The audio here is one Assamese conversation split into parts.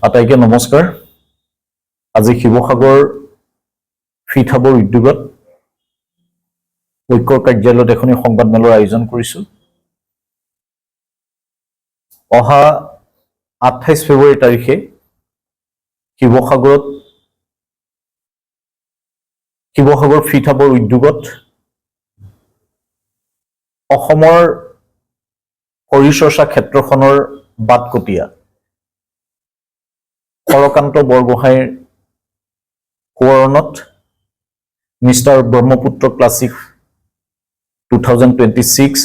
আটাইকে নমস্কাৰ। আজি শিৱসাগৰ ফিট হাবৰ উদ্যোগত ঐক্যৰ কাৰ্যালয়ত এখনি সংবাদমেলৰ আয়োজন কৰিছো। অহা 28 ফেব্ৰুৱাৰী তাৰিখে শিৱসাগৰ ফিট হাবৰ উদ্যোগত অসমৰ শৰীৰ চৰ্চা ক্ষেত্ৰখনৰ বাটকটীয়া হৰকান্ত বৰগোহাঁইৰ সোঁৱৰণত মিষ্টাৰ ব্ৰহ্মপুত্ৰ ক্লাছিক 2026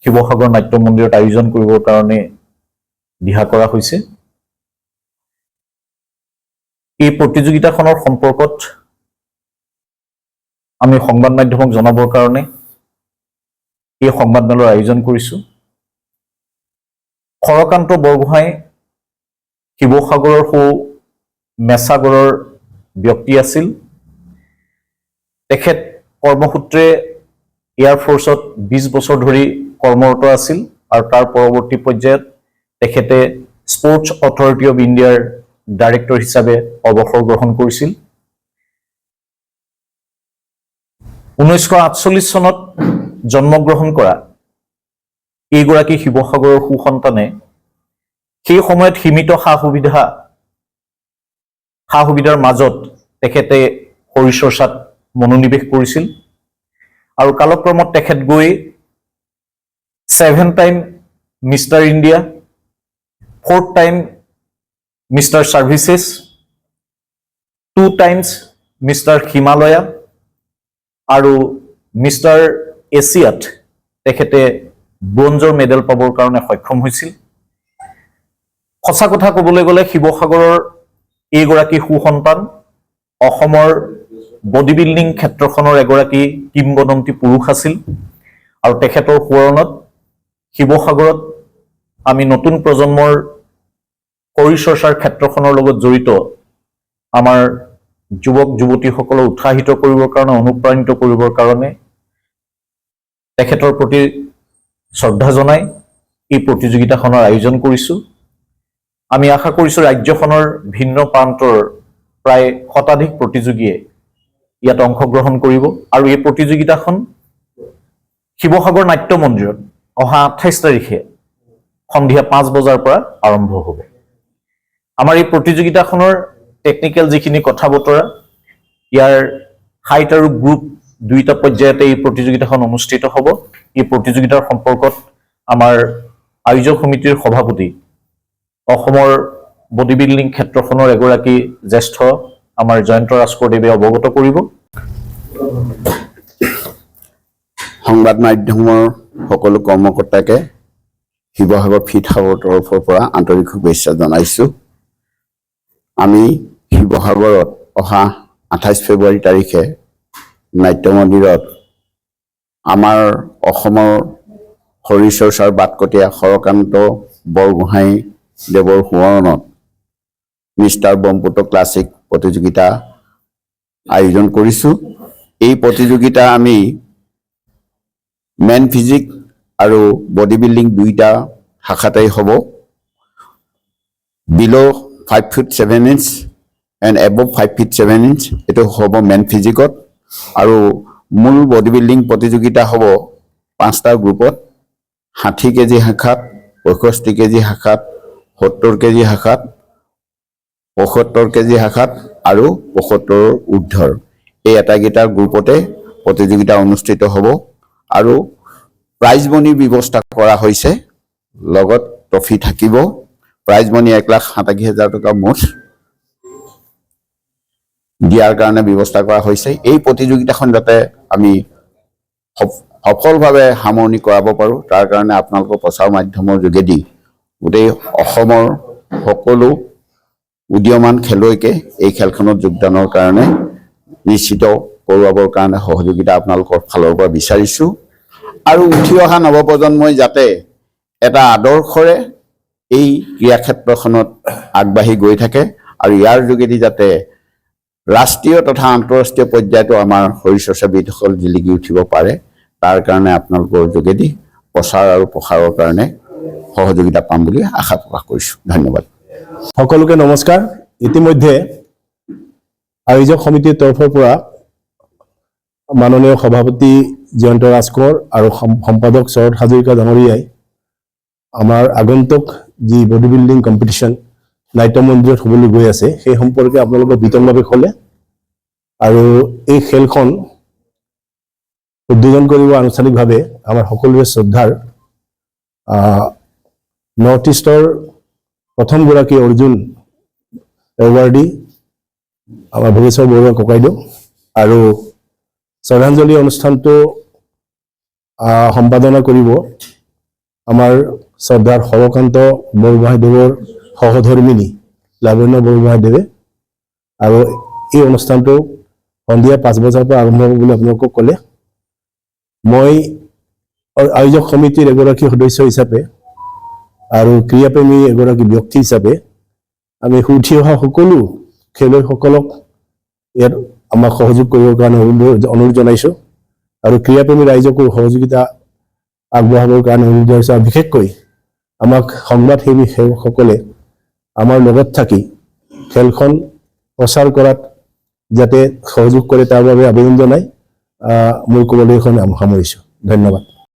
শিৱসাগৰ নাট্য মন্দিৰত আয়োজন কৰিবৰ কাৰণে দিহা কৰা হৈছে। এই প্ৰতিযোগিতাখনৰ সম্পৰ্কত আমি সংবাদ মাধ্যমক জনাবৰ কাৰণে এই সংবাদমেলৰ আয়োজন কৰিছো। হৰকান্ত বৰগোহাঁই শিৱসাগৰৰ সৌ মেছাগড়ৰ ব্যক্তি আছিল। তেখেত কৰ্মসূত্ৰে এয়াৰফোৰ্চত 20 বছৰ ধৰি কৰ্মৰত আছিল আৰু তাৰ পৰৱৰ্তী পৰ্যায়ত তেখেতে স্পৰ্টছ অথৰিটি অফ ইণ্ডিয়াৰ ডাইৰেক্টৰ হিচাপে অৱসৰ গ্ৰহণ কৰিছিল। 1948 চনত জন্মগ্ৰহণ কৰা এইগৰাকী শিৱসাগৰৰ সুসন্তানে সেই সময়ত সীমিত সা-সুবিধাৰ মাজত তেখেতে শৰীৰ চৰ্চাত মনোনিৱেশ কৰিছিল আৰু কালক্ৰমত তেখেত গৈ 7 time mister India, 4 time mister services, 2 times mister Himalaya আৰু মিষ্টাৰ এছিয়াত তেখেতে ব্ৰঞ্জৰ মেডেল পাবৰ কাৰণে সক্ষম হৈছিল। সঁচা কথা ক'বলৈ গ'লে শিৱসাগৰৰ এইগৰাকী সুসন্তান অসমৰ বডি বিল্ডিং ক্ষেত্ৰখনৰ এগৰাকী কিংবদন্তি পুৰুষ আছিল আৰু তেখেতৰ সোঁৱৰণত শিৱসাগৰত আমি নতুন প্ৰজন্মৰ শৰীৰ চৰ্চাৰ ক্ষেত্ৰখনৰ লগত জড়িত আমাৰ যুৱক যুৱতীসকলক উৎসাহিত কৰিবৰ কাৰণে, অনুপ্ৰাণিত কৰিবৰ কাৰণে তেখেতৰ প্ৰতি শ্ৰদ্ধা জনাই এই প্ৰতিযোগিতাখনৰ আয়োজন কৰিছো। আমি আশা কৰিছো ৰাজ্যখনৰ ভিন্ন প্ৰান্তৰ প্ৰায় শতাধিক প্ৰতিযোগীয়ে ইয়াত অংশগ্ৰহণ কৰিব আৰু এই প্ৰতিযোগিতাখন শিৱসাগৰ নাট্য মন্দিৰত অহা 28 তাৰিখে সন্ধিয়া 5 বজাৰ পৰা আৰম্ভ হ'ব। আমাৰ এই প্ৰতিযোগিতাখনৰ টেকনিকেল যিখিনি কথা বতৰা, ইয়াৰ হাইট আৰু গ্ৰুপ দুইটা পৰ্যায়তে এই প্ৰতিযোগিতাখন অনুষ্ঠিত হ'ব। এই প্ৰতিযোগিতাৰ সম্পৰ্কত আমাৰ আয়োজক সমিতিৰ সভাপতি অসমৰ বডি বিল্ডিং ক্ষেত্ৰখনৰ এগৰাকী জ্যেষ্ঠ আমাৰ জয়ন্ত ৰাজকৰদেৱে অৱগত কৰিব। সংবাদ মাধ্যমৰ সকলো কৰ্মকৰ্তাকে শিৱসাগৰ ফিট হাবৰ তৰফৰ পৰা আন্তৰিক শুভেচ্ছা জনাইছো। আমি শিৱসাগৰত অহা 28 ফেব্ৰুৱাৰী তাৰিখে নাট্য মন্দিৰত আমাৰ অসমৰ শৰীৰ চৰ্চাৰ বাটকটীয়া হৰকান্ত বৰগোহাঁই দেৱৰ সোঁৱৰণত মিষ্টাৰ ব্ৰহ্মপুত্ৰ ক্লাছিক প্ৰতিযোগিতা আয়োজন কৰিছো। এই প্ৰতিযোগিতা আমি মেন ফিজিক আৰু বডি বিল্ডিং দুইটা শাখাতেই হ'ব। বিল' 5 feet 7 inch and above 5 feet 7 inch এইটো হ'ব মেন ফিজিকত আৰু মূল বডি বিল্ডিং প্ৰতিযোগিতা হ'ব 5টা গ্ৰুপত, 60 কেজি শাখাত, 65 কেজি শাখাত, 70 কেজি শাখাত, 75 কেজি শাখাত আৰু 75ৰ ঊৰ্ধৰ এই এটাকেইটা গ্ৰুপতে প্ৰতিযোগিতা অনুষ্ঠিত হ'ব আৰু প্ৰাইজ মনিৰ ব্যৱস্থা কৰা হৈছে। লগত ট্ৰফি থাকিব। প্ৰাইজ মনি 1,87,000 টকা মুঠ দিয়াৰ কাৰণে ব্যৱস্থা কৰা হৈছে। এই প্ৰতিযোগিতাখন যাতে আমি সফলভাৱে সামৰণি কৰাব পাৰোঁ তাৰ কাৰণে আপোনালোকৰ প্ৰচাৰ মাধ্যমৰ যোগেদি গোটেই অসমৰ সকলো উদীয়মান খেলুৱৈকে এই খেলখনত যোগদানৰ কাৰণে নিশ্চিত কৰোৱাবৰ কাৰণে সহযোগিতা আপোনালোকৰ ফালৰ পৰা বিচাৰিছো আৰু উঠি অহা নৱপ্ৰজন্মই যাতে এটা আদৰ্শৰে এই ক্ৰীড়াক্ষেত্ৰখনত আগবাঢ়ি গৈ থাকে আৰু ইয়াৰ যোগেদি যাতে ৰাষ্ট্ৰীয় তথা আন্তঃৰাষ্ট্ৰীয় পৰ্যায়তো আমাৰ শৰীৰ চৰ্চাবিদসকল জিলিকি উঠিব পাৰে তাৰ কাৰণে আপোনালোকৰ যোগেদি প্ৰচাৰ আৰু প্ৰসাৰৰ কাৰণে সহযোগিতা পাম বুলি আশা প্ৰকাশ কৰিছো। ধন্যবাদ। সকলোকে নমস্কাৰ। ইতিমধ্যে আয়োজক সমিতিৰ তৰফৰ পৰা মাননীয় সভাপতি জয়ন্ত ৰাজ কোঁৱৰ আৰু সম্পাদক শৰৎ হাজৰিকা ডাঙৰীয়াই আমাৰ আগন্তুক যি বডি বিল্ডিং কম্পিটিশ্যন নাট্য মন্দিৰত হ'বলৈ গৈ আছে সেই সম্পৰ্কে আপোনালোকে বিতংভাৱে ক'লে আৰু এই খেলখন উদ্বোধন কৰিব আনুষ্ঠানিকভাৱে আমাৰ সকলোৰে শ্ৰদ্ধাৰ নৰ্থ ইষ্টৰ প্ৰথমগৰাকী অৰ্জুন এৱাৰ্ডী আমাৰ ভোগেশ্বৰ বৰুৱা ককাইদেউ আৰু শ্ৰদ্ধাঞ্জলি অনুষ্ঠানটো সম্পাদনা কৰিব আমাৰ শ্ৰদ্ধাৰ সৰকান্ত বৰগোহাঁইদেৱৰ সহধৰ্মিনী লাৱণ্য বৰগোহাঁইদেৱে আৰু এই অনুষ্ঠানটো সন্ধিয়া 5 বজাৰ পৰা আৰম্ভ হ'ব বুলি আপোনালোকক ক'লে। মই আয়োজক সমিতিৰ এগৰাকী সদস্য হিচাপে আৰু ক্ৰীড়াপ্ৰেমী এগৰাকী ব্যক্তি হিচাপে আমি উঠি অহা সকলো খেলুৱৈসকলক ইয়াত আমাক সহযোগ কৰিবৰ কাৰণে অনুৰোধ জনাইছোঁ আৰু ক্ৰীড়াপ্ৰেমী ৰাইজকো সহযোগিতা আগবঢ়াবৰ কাৰণে অনুৰোধ জনাইছোঁ আৰু বিশেষকৈ আমাক সংবাদসেৱী সেৱকসকলে আমাৰ লগত থাকি খেলখন প্ৰচাৰ কৰাত যাতে সহযোগ কৰে তাৰ বাবে আবেদন জনাই মোৰ ক'বলগীয়াখন সামৰিছোঁ। ধন্যবাদ।